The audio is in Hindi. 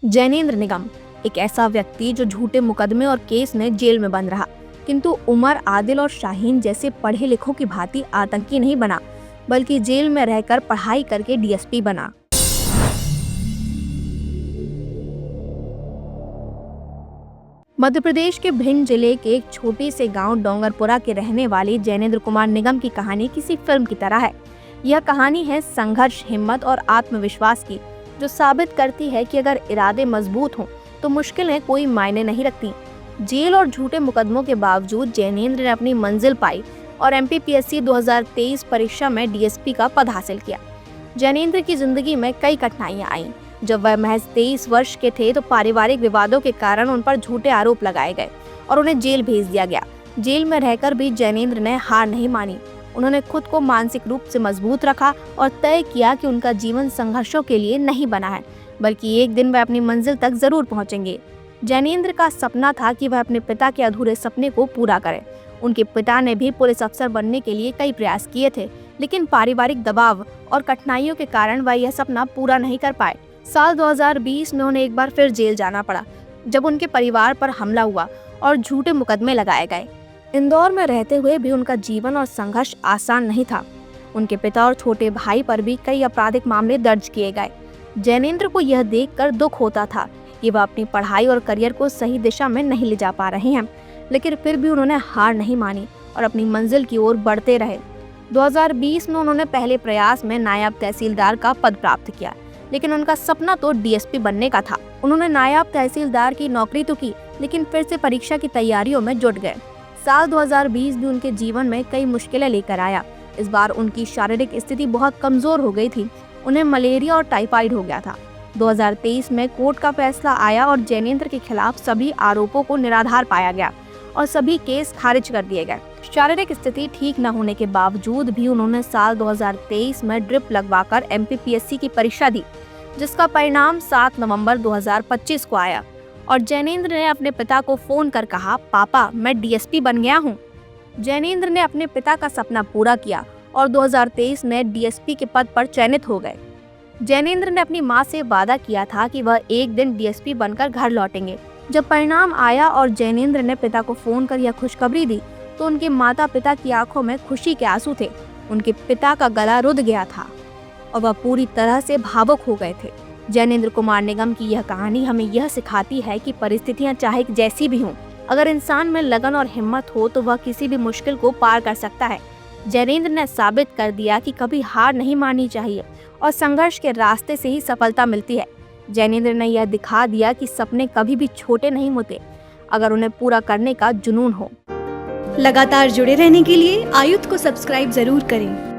जैनेंद्र निगम एक ऐसा व्यक्ति जो झूठे मुकदमे और केस में जेल में बंद रहा, किंतु उमर, आदिल और शाहीन जैसे पढ़े लिखों की भांति आतंकी नहीं बना, बल्कि जेल में रहकर पढ़ाई करके डीएसपी बना। मध्य प्रदेश के भिंड जिले के एक छोटे से गांव डोंगरपुरा के रहने वाले जैनेंद्र कुमार निगम की कहानी किसी फिल्म की तरह है। यह कहानी है संघर्ष, हिम्मत और आत्मविश्वास की, जो साबित करती है कि अगर इरादे मजबूत हों तो मुश्किलें कोई मायने नहीं रखती। जेल और झूठे मुकदमों के बावजूद जैनेंद्र ने अपनी मंजिल पाई और एमपीपीएससी 2023 परीक्षा में डीएसपी का पद हासिल किया। जैनेंद्र की जिंदगी में कई कठिनाइयां आईं। जब वह महज 23 वर्ष के थे तो पारिवारिक विवादों के कारण उन पर झूठे आरोप लगाए गए और उन्हें जेल भेज दिया गया। जेल में रहकर भी जैनेंद्र ने हार नहीं मानी। उन्होंने खुद को मानसिक रूप से मजबूत रखा और तय किया कि उनका जीवन संघर्षों के लिए नहीं बना है, बल्कि एक दिन वह अपनी मंजिल तक जरूर पहुंचेंगे। जैनेंद्र का सपना था कि वह अपने पिता के अधूरे सपने को पूरा करे। उनके पिता ने भी पुलिस अफसर बनने के लिए कई प्रयास किए थे, लेकिन पारिवारिक दबाव और कठिनाइयों के कारण वह यह सपना पूरा नहीं कर पाए। साल 2020 में उन्हें एक बार फिर जेल जाना पड़ा, जब उनके परिवार पर हमला हुआ और झूठे मुकदमे लगाए गए। इंदौर में रहते हुए भी उनका जीवन और संघर्ष आसान नहीं था। उनके पिता और छोटे भाई पर भी कई आपराधिक मामले दर्ज किए गए। जैनेंद्र को यह देखकर दुख होता था कि वह अपनी पढ़ाई और करियर को सही दिशा में नहीं ले जा पा रहे हैं, लेकिन फिर भी उन्होंने हार नहीं मानी और अपनी मंजिल की ओर बढ़ते रहे। 2020 में उन्होंने पहले प्रयास में नायब तहसीलदार का पद प्राप्त किया, लेकिन उनका सपना तो डीएसपी बनने का था। उन्होंने नायब तहसीलदार की नौकरी तो की, लेकिन फिर से परीक्षा की तैयारियों में जुट गए। साल 2020 भी उनके जीवन में कई मुश्किलें लेकर आया। इस बार उनकी शारीरिक स्थिति बहुत कमजोर हो गई थी। उन्हें मलेरिया और टाइफाइड हो गया था। 2023 में कोर्ट का फैसला आया और जैनेंद्र के खिलाफ सभी आरोपों को निराधार पाया गया और सभी केस खारिज कर दिए गए। शारीरिक स्थिति ठीक न होने के बावजूद भी उन्होंने साल 2023 में ड्रिप लगवाकर एमपीपीएससी की परीक्षा दी, जिसका परिणाम 7 नवंबर 2025 को आया और जैनेंद्र ने अपने पिता को फोन कर कहा, पापा मैं डीएसपी बन गया हूँ। जैनेंद्र ने अपने पिता का सपना पूरा किया और 2023 में डीएसपी के पद पर चयनित हो गए। जैनेंद्र ने अपनी मां से वादा किया था कि वह एक दिन डीएसपी बनकर घर लौटेंगे। जब परिणाम आया और जैनेंद्र ने पिता को फोन कर यह खुशखबरी दी तो उनके माता पिता की आंखों में खुशी के आंसू थे। उनके पिता का गला रुध गया था और वह पूरी तरह से भावुक हो गए थे। जैनेंद्र कुमार निगम की यह कहानी हमें यह सिखाती है कि परिस्थितियां चाहे जैसी भी हों, अगर इंसान में लगन और हिम्मत हो तो वह किसी भी मुश्किल को पार कर सकता है। जैनेंद्र ने साबित कर दिया कि कभी हार नहीं माननी चाहिए और संघर्ष के रास्ते से ही सफलता मिलती है। जैनेंद्र ने यह दिखा दिया कि सपने कभी भी छोटे नहीं होते, अगर उन्हें पूरा करने का जुनून हो। लगातार जुड़े रहने के लिए आयुध को सब्सक्राइब जरूर करें।